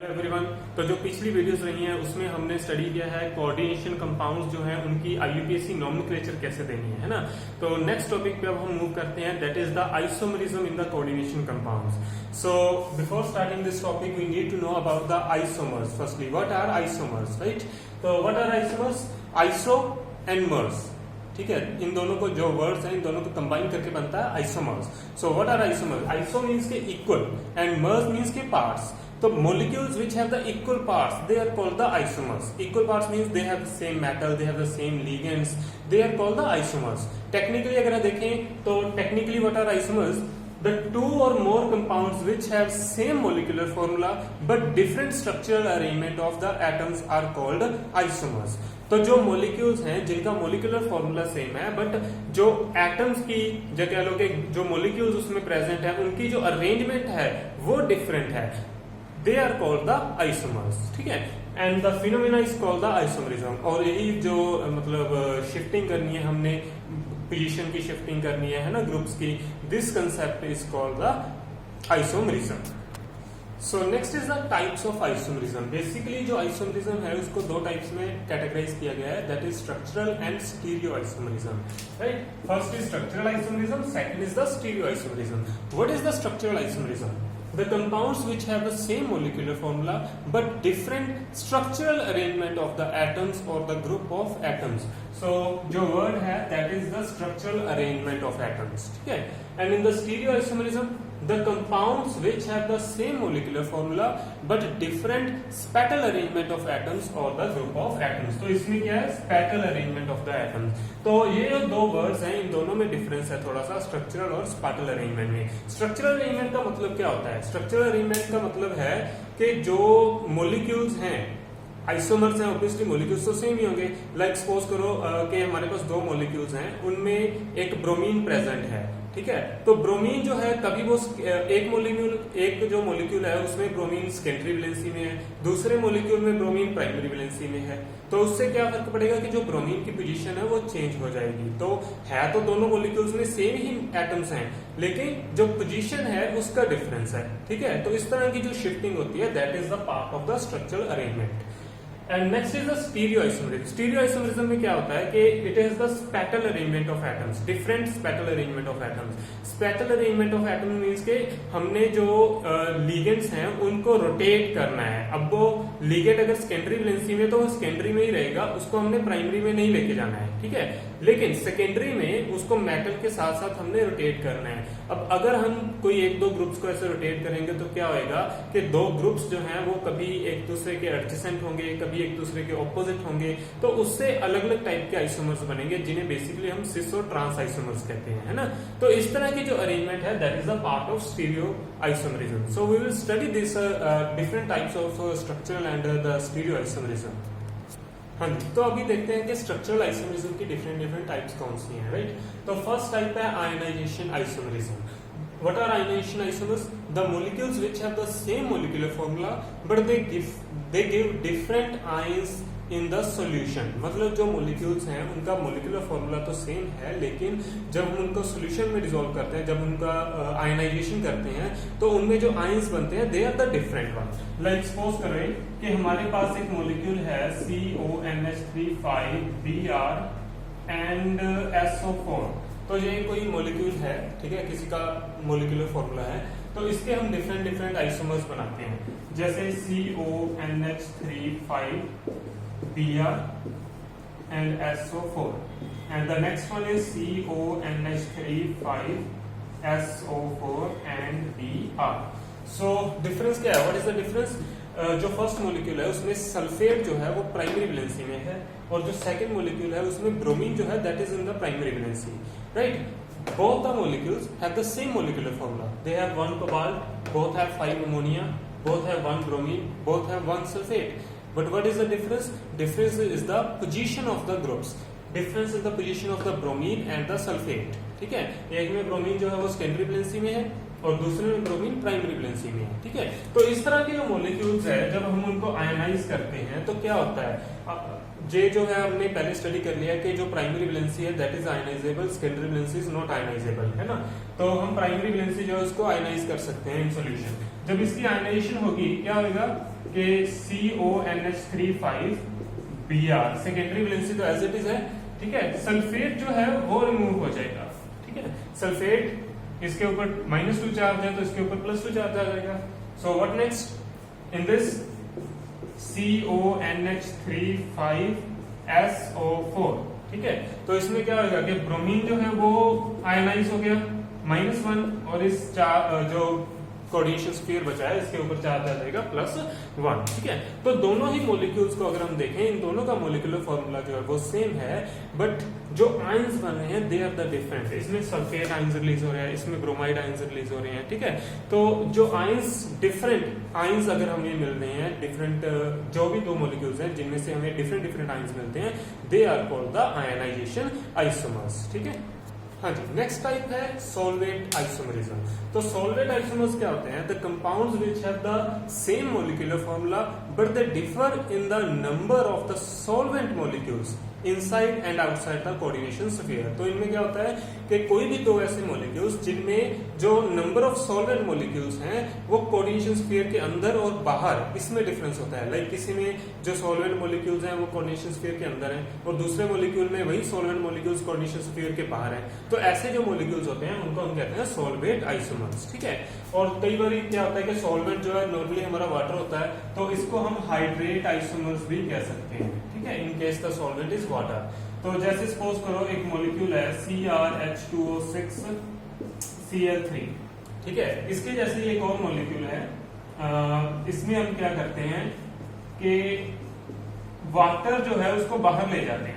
Everyone, तो जो पिछली वीडियोस रही हैं उसमें हमने स्टडी किया है कोऑर्डिनेशन कंपाउंड्स जो हैं उनकी आईयूपीएसी नॉमेनक्लेचर कैसे देनी है ना। तो नेक्स्ट टॉपिक पे अब हम मूव करते हैं, that is the isomerism in the coordination compounds. So before starting this topic we need to know about the isomers. Firstly what are isomers, right? तो what are isomers? Iso and mers, ठीक है, इन दोनों को जो words हैं इन दोनों को combine करके बनता है isomers. So what are isomers? Iso means के इक्वल एंड मर्स मींस के parts. So molecules which have the equal parts, they are called the isomers. Equal parts means they have the same metal, they have the same ligands, they are called the isomers. Technically अगर आप देखें तो technically what are isomers? The two or more compounds which have same molecular formula but different structural arrangement of the atoms are called isomers. तो जो molecules हैं जिनका molecular formula same है but जो atoms की जगह लो के जो molecules उसमें present है उनकी जो arrangement है वो different है, they are called the isomers, ठीक है। and the phenomena is called the isomerism। और यही जो मतलब शिफ्टिंग करनी है हमने, पोजीशन की शिफ्टिंग करनी है ना ग्रुप्स की, this concept is called the isomerism. So next is the types of isomerism. Basically जो आइसोमरिज्म है उसको दो टाइप्स में कैटेगराइज किया गया है, that is structural and stereo isomerism, right? First is structural isomerism, second is the stereo isomerism. What is the structural isomerism? The compounds which have the same molecular formula but different structural arrangement of the atoms or the group of atoms. So जो word है that is the structural arrangement of atoms, ठीक है। And in the stereoisomerism, the compounds which have the same molecular formula but different spatial arrangement of atoms or the group of atoms. तो इसमें क्या है? spatial arrangement of the atoms। तो ये जो दो वर्ड्स हैं इन दोनों में डिफरेंस है थोड़ा सा, स्ट्रक्चरल और स्पैटियल अरेंजमेंट में। स्ट्रक्चरल अरेंजमेंट का मतलब क्या होता है? स्ट्रक्चरल अरेंजमेंट का मतलब है कि जो मोलिक्यूल्स हैं, आइसोमर्स हैं, ऑब्वियसली मोलिक्यूल्स तो सेम ही होंगे। लाइक सपोज करो कि हमारे पास दो मोलिक्यूल्स हैं, उनमें एक ब्रोमीन प्रेजेंट है, ठीक है। तो ब्रोमीन जो है कभी वो एक जो मोलिक्यूल है उसमें ब्रोमीन सेकेंडरी वैलेंसी में है, दूसरे मोलिक्यूल में ब्रोमीन प्राइमरी वैलेंसी में है। तो उससे क्या फर्क पड़ेगा कि जो ब्रोमीन की पोजीशन है वो चेंज हो जाएगी। तो है तो दोनों मोलिक्यूल्स में सेम ही एटम्स हैं, लेकिन जो पोजीशन है उसका डिफरेंस है, ठीक है। तो इस तरह की जो शिफ्टिंग होती है that is the part of the structural arrangement. And next is the stereoisomerism. Stereoisomerism में क्या होता है कि it is the spatial arrangement of atoms, different spatial arrangement of atoms. Spatial arrangement of atom means के हमने जो ligands हैं उनको रोटेट करना है। अब वो लिगेंड अगर सेकेंडरी वैलेंसी में तो वो सेकेंडरी में ही रहेगा, उसको हमने प्राइमरी में नहीं लेके जाना है, ठीक है। लेकिन सेकेंडरी में उसको मेटल के साथ साथ हमने रोटेट करना है। अब अगर हम कोई एक दो ग्रुप्स को ऐसे रोटेट करेंगे तो क्या होएगा कि दो ग्रुप्स जो हैं वो कभी एक दूसरे के एडजेसेंट होंगे, कभी एक दूसरे के ऑपोजिट होंगे, तो उससे अलग अलग टाइप के आइसोमर्स बनेंगे जिन्हें बेसिकली हम सिस और ट्रांस आइसोमर्स कहते हैं, है ना। तो इस तरह की जो अरेंजमेंट है that is a part of stereo isomerism. So we will study this different types of structural and the stereo isomerism. हाँ जी, तो अभी देखते हैं कि स्ट्रक्चरल आइसोमरिज्म की डिफरेंट टाइप्स कौन सी हैं, राइट? तो फर्स्ट टाइप है ionization isomerism. What are ionization isomers? The molecules which have the same molecular formula but they give different ions in the solution। मतलब जो molecules हैं उनका molecular formula तो same है, लेकिन जब हम उनको solution में dissolve करते हैं, जब उनका ionization करते हैं तो उनमें जो ions बनते हैं they are the different ones। Like suppose करें कि हमारे पास एक molecule है CONH3 5Br and SO4। तो ये कोई मोलिक्यूल है, ठीक है, किसी का मोलिकुलर फॉर्मूला है, तो इसके हम डिफरेंट आइसोमर्स बनाते हैं, जैसे CONH3 5Br and SO4 and the next one is CONH3 5SO4 and Br। So difference क्या है? What is the difference? जो फर्स्ट मोलिक्यूल है उसमें सल्फेट जो है वो प्राइमरी वैलेंसी में है, और जो सेकंड मोलिक्यूल है उसमें ब्रोमीन जो है that is in the primary valency, right? Both the molecules have the same molecular formula, they have 1 cobalt, both have 5 ammonia, both have 1 bromine, both have 1 sulphate. But what is the difference? Difference is the position of the groups. Difference is the position of the bromine and the sulphate, ठीक है। एक में bromine जो है वो secondary valency में है और दूसरे में ब्रोमीन प्राइमरी वैलेंसी में है, ठीक है। तो इस तरह के जो मॉलिक्यूल्स है जब हम उनको आयनाइज करते हैं तो क्या होता है? जे जो है हमने पहले स्टडी कर लिया कि जो प्राइमरी वैलेंसी है that is ionisable, secondary valency is not ionisable, है ना। तो हम प्राइमरी वैलेंसी जो है उसको आयनाइज कर सकते हैं इन सॉल्यूशन। जब इसकी आयनाइजेशन होगी क्या होगा? कि CONH3 5Br, सेकेंडरी वैलेंसी तो एज इट इज है, ठीक है। सल्फेट जो है वो रिमूव हो जाएगा, ठीक है। सल्फेट इसके ऊपर -2 चार्ज है तो इसके ऊपर +2 चार्ज आ जाएगा। So what next in this CONH3 5SO4, ठीक है। तो इसमें क्या होगा कि ब्रोमीन जो है वो आयनाइज हो गया -1 और इस जो कोऑर्डिनेशन स्फीयर बचा है इसके ऊपर चार्ज आ जाएगा +1, ठीक है। तो दोनों ही मॉलिक्यूल्स को अगर हम देखें, इन दोनों का मॉलिक्यूलर फॉर्मूला जो है वो सेम है, बट जो आयंस बन रहे हैं दे आर द डिफरेंट। इसमें सल्फेट आयंस रिलीज हो रहे हैं, इसमें ब्रोमाइड आयंस रिलीज हो रहे हैं, ठीक है। तो जो आयंस डिफरेंट आयंस अगर हमें मिल रहे हैं, डिफरेंट जो भी दो मॉलिक्यूल्स हैं जिनमें से हमें डिफरेंट आयंस मिलते हैं, they are called the ionisation isomers, ठीक है। हाँ जी, नेक्स्ट टाइप है सॉल्वेट आइसोमरिज्म। तो सॉल्वेट आइसोमर्स क्या होते हैं? The compounds which have the same molecular formula but they differ in the number of the solvent molecules inside and outside the coordination sphere. तो इनमें क्या होता है कि कोई भी दो ऐसे मॉलिक्यूल्स जिनमें जो नंबर ऑफ सॉल्वेंट मॉलिक्यूल्स हैं वो कोऑर्डिनेशन स्फीयर के अंदर और बाहर, इसमें डिफरेंस होता है। लाइक किसी में जो सॉल्वेंट मॉलिक्यूल्स हैं वो कोऑर्डिनेशन स्फीयर के अंदर हैं और दूसरे मॉलिक्यूल में वही सॉल्वेंट मॉलिक्यूल्स कोऑर्डिनेशन स्फीयर के बाहर हैं। तो ऐसे जो मॉलिक्यूल्स होते हैं उनको हम कहते हैं सॉल्वेट आइसोमर्स, ठीक है। और कई बार क्या होता है कि सॉल्वेंट जो है नॉर्मली हमारा वाटर होता है, तो इसको हम हाइड्रेट आइसोमर्स भी कह सकते हैं, ठीक है, in case the solvent is water. तो जैसे सपोज करो एक मॉलिक्यूल है CrH2O6Cl3, ठीक है। इसके जैसे एक और मॉलिक्यूल है, इसमें हम क्या करते हैं कि वाटर जो है उसको बाहर ले जाते हैं,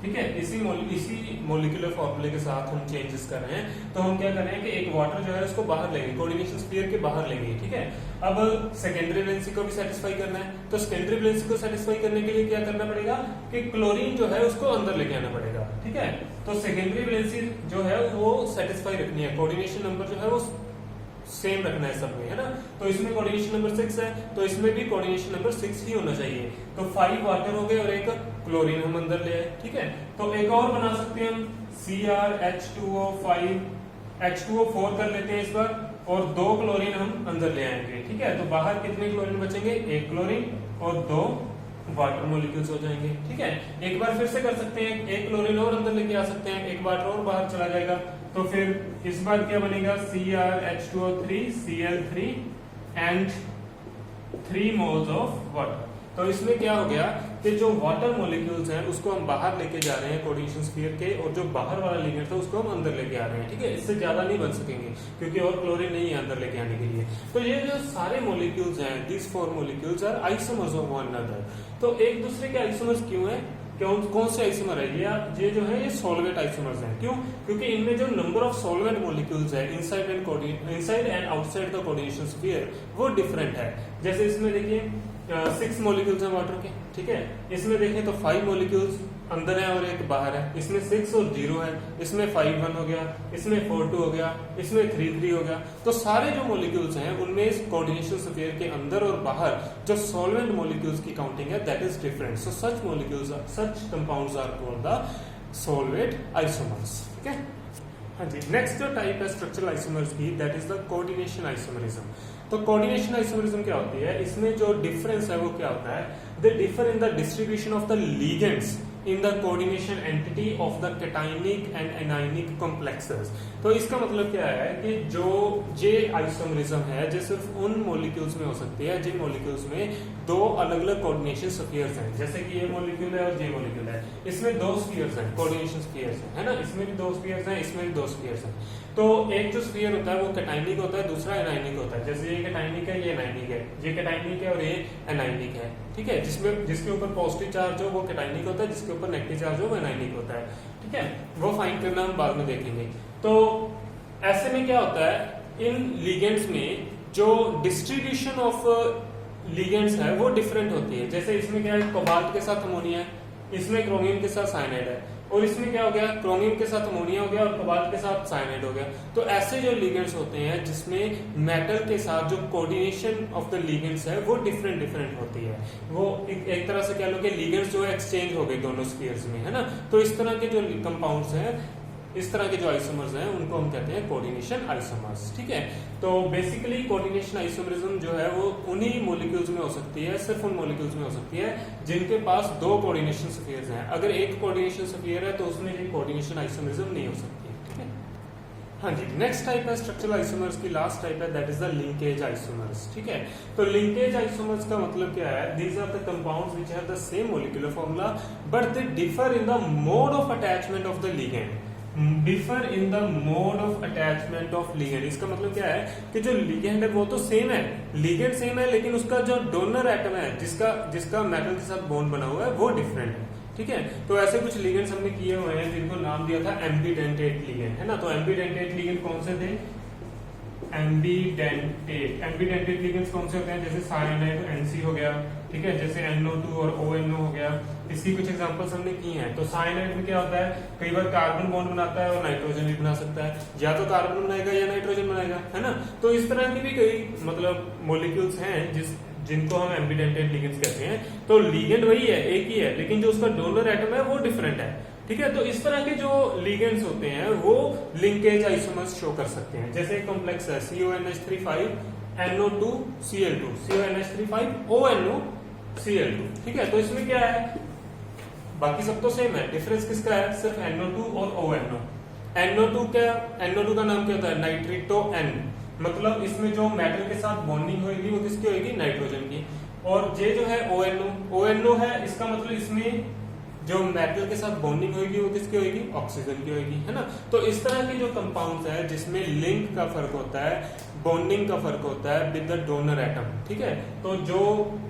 ठीक है। इसी मॉलिक्यूलर फॉर्मूले के साथ हम चेंजेस कर रहे हैं। तो हम क्या कर रहे हैं कि एक वाटर जो है उसको बाहर लेंगे, कोऑर्डिनेशन स्फीयर के बाहर लेंगे, ठीक है। अब सेकेंडरी वैलेंसी को भी सेटिस्फाई करना है, तो सेकेंडरी वैलेंसी को सेटिस्फाई करने के लिए क्या करना पड़ेगा कि क्लोरीन जो है उसको अंदर लेके आना पड़ेगा, ठीक है। तो सेकेंडरी वैलेंसी जो है वो सेटिस्फाई रखनी है, कोऑर्डिनेशन नंबर जो है वो सेम रखना है सब में, है ना। तो इसमें कोऑर्डिनेशन नंबर 6 है, तो इसमें भी कोऑर्डिनेशन नंबर 6 ही होना चाहिए। तो 5 वाटर हो गए और एक क्लोरीन हम अंदर ले आए, ठीक है। तो एक और बना सकते हैं हम CrH2O4 कर लेते हैं इस बार, और 2 क्लोरीन हम अंदर ले आएंगे, ठीक है। तो बाहर कितने क्लोरीन बचेंगे? 1 क्लोरीन और 2 वाटर मॉलिक्यूल्स हो जाएंगे, ठीक है। एक बार फिर से कर सकते हैं, 1 क्लोरीन और अंदर लेके आ सकते हैं, 1 वाटर और बाहर चला जाएगा। तो फिर इस बार क्या बनेगा? CrH2O3Cl3 and 3 moles of water. तो इसमें क्या हो गया कि जो वाटर मॉलिक्यूल्स हैं उसको हम बाहर लेके जा रहे हैं कोऑर्डिनेशन स्फीयर के, और जो बाहर वाला लिगेंड था उसको हम अंदर लेके आ रहे हैं, ठीक है। इससे ज्यादा नहीं बन सकेंगे क्योंकि और क्लोरीन नहीं है अंदर लेके आने के लिए। तो ये जो सारे मॉलिक्यूल्स हैं, these 4 molecules are isomers of one another. तो एक दूसरे के आइसोमर्स क्यों है? कौन से आइसोमर है ये जो है ये सॉल्वेट आइसोमर्स हैं। क्यों? क्योंकि इनमें जो नंबर ऑफ सॉल्वेंट मॉलिक्यूल्स है inside and outside the coordination sphere वो डिफरेंट है। जैसे इसमें देखिए 6 मॉलिक्यूल्स हैं वाटर के, ठीक है। इसमें देखें तो 5 मॉलिक्यूल्स अंदर है और एक बाहर है। इसमें 6 और 0 है, इसमें 5 1 हो गया, इसमें 4 2 हो गया, इसमें 3 3 हो गया। तो सारे जो मॉलिक्यूल्स हैं उनमें इस कोऑर्डिनेशन स्फीयर के अंदर और बाहर जो सॉल्वेंट मॉलिक्यूल्स की काउंटिंग है that is different. So such compounds are called the solvate isomers, ठीक है। हाँ जी, नेक्स्ट जो टाइप है स्ट्रक्चरल आइसोमर्स की that is the coordination isomerism. तो कोऑर्डिनेशन आइसोमरिज्म क्या होती है? इसमें जो डिफरेंस है वो क्या होता है? दे differ in the distribution of the ligands in the coordination entity of the cationic and anionic complexes। तो इसका मतलब क्या है कि जो जे आइसोमरिज्म है जो सिर्फ उन मॉलिक्यूल्स में हो सकती है जिन मॉलिक्यूल्स में 2 अलग अलग कोऑर्डिनेशन स्फीयर्स हैं। जैसे कि ये मॉलिक्यूल है और जे मॉलिक्यूल है, इसमें 2 स्फीयर्स हैं, कोऑर्डिनेशन स्फीयर्स हैं, है ना। इसमें भी 2 स्फीयर्स हैं, इसमें भी 2 स्फीयर्स हैं। तो एक जो स्फीयर होता है वो कैटायनिक होता है, दूसरा एनायनिक होता है। जैसे ये कैटायनिक है, ये एनायनिक है, ये कैटायनिक है और ये एनायनिक है, ठीक है। जिसके ऊपर पॉजिटिव चार्ज हो वो कैटायनिक होता है, जिसके ऊपर नेगेटिव चार्ज हो वो एनायनिक होता है, ठीक है। वो फाइंड करना हम बाद में देखेंगे। तो ऐसे में क्या होता है, इन लिगेंड्स में जो डिस्ट्रीब्यूशन ऑफ लिगेंड्स है वो डिफरेंट होती है। जैसे इसमें क्या है, कोबाल्ट के साथ अमोनिया है, इसमें क्रोमियम के साथ साइनाइड है, और इसमें क्या हो गया, क्रोमियम के साथ अमोनिया हो गया और कोबाल्ट के साथ साइनाइड हो गया। तो ऐसे जो लिगेंड्स होते हैं जिसमें मेटल के साथ जो कोऑर्डिनेशन ऑफ द लिगेंड्स है वो डिफरेंट होती है। वो एक तरह से कह लो कि लिगेंड्स जो है एक्सचेंज हो गए दोनों स्फीयर्स में, है ना। तो इस तरह के जो कंपाउंड्स हैं इस तरह के जो आइसोमर्स हैं उनको हम कहते हैं कोऑर्डिनेशन आइसोमर्स। ठीक है, तो बेसिकली कोऑर्डिनेशन आइसोमरिज्म जो है वो उन्हीं मॉलिक्यूल्स में हो सकती है, सिर्फ उन मॉलिक्यूल्स में हो सकती है जिनके पास दो कोऑर्डिनेशन स्फीयर्स हैं। अगर एक कोऑर्डिनेशन स्फीयर है तो उसमें ये कोऑर्डिनेशन आइसोमरिज्म नहीं हो सकती। ठीक है, हाँ जी। नेक्स्ट टाइप है स्ट्रक्चरल आइसोमर्स की, लास्ट टाइप है, that is the linkage isomers. ठीक है, तो लिंकेज आइसोमर्स का मतलब क्या है? These are the compounds which have the same molecular formula but they differ in the mode of attachment of the ligand. Differ in the mode of attachment of ligand. इसका मतलब क्या है कि जो लिगेंड है वो तो सेम है, लिगेंड सेम है, लेकिन उसका जो डोनर एटम है जिसका मेटल के साथ बॉन्ड बना हुआ है वो डिफरेंट है। ठीक है, तो ऐसे कुछ लिगेंड्स हमने किए हुए हैं जिनको नाम दिया था एम्बीडेंटेट लिगेंड, है ना। तो एम्बीडेंटेट लिगेंड कौन से थे? एम्बीडेंटेट लिगेंड्स कौन से होते हैं? जैसे साइनाइड NC हो गया, ठीक है, जैसे NO2 और ONO हो गया। इसकी कुछ एग्जांपल्स हमने की हैं। तो साइनाइड में क्या होता है? कई बार कार्बन बॉन्ड बनाता है और नाइट्रोजन भी बना सकता है, या तो कार्बन बनाएगा या नाइट्रोजन बनाएगा, है ना। तो इस तरह की भी कई मतलब मॉलिक्यूल्स हैं जिनको हम एम्बीडेंटेट लिगेंड्स कहते हैं। तो लिगेंड वही है, एक ही है, लेकिन जो उसका डोनर एटम है वो डिफरेंट है। ठीक है, तो इस तरह के जो लिगेंड्स होते हैं वो लिंकेज आइसोमर्स शो कर सकते हैं। जैसे एक कॉम्प्लेक्स है CONH35 NO2Cl2, CONH35 ONO Cl2। ठीक है, तो इसमें क्या है? बाकी सब तो सेम है, डिफरेंस किसका है? सिर्फ NO2 और ONO। NO2 का नाम क्या होता है? नाइट्रिटो N। मतलब इसमें जो मेटल के साथ बॉन्डिंग होगी वो किसकी होगी? नाइट्रोजन की। और ये जो है ONO है, इसका मतलब इसमें जो मेटल के साथ बॉन्डिंग होगी वो किसकी होगी? ऑक्सीजन की होगी, है ना। तो इस तरह के जो कंपाउंड्स है जिसमें लिंक का फर्क होता है, बॉन्डिंग का फर्क होता है विद द डोनर एटम। ठीक है, तो जो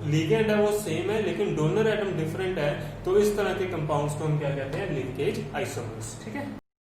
लिगेंड है वो सेम है लेकिन डोनर एटम डिफरेंट है, तो इस तरह के कंपाउंड्स को हम क्या कहते हैं? Linkage isomers. ठीक है।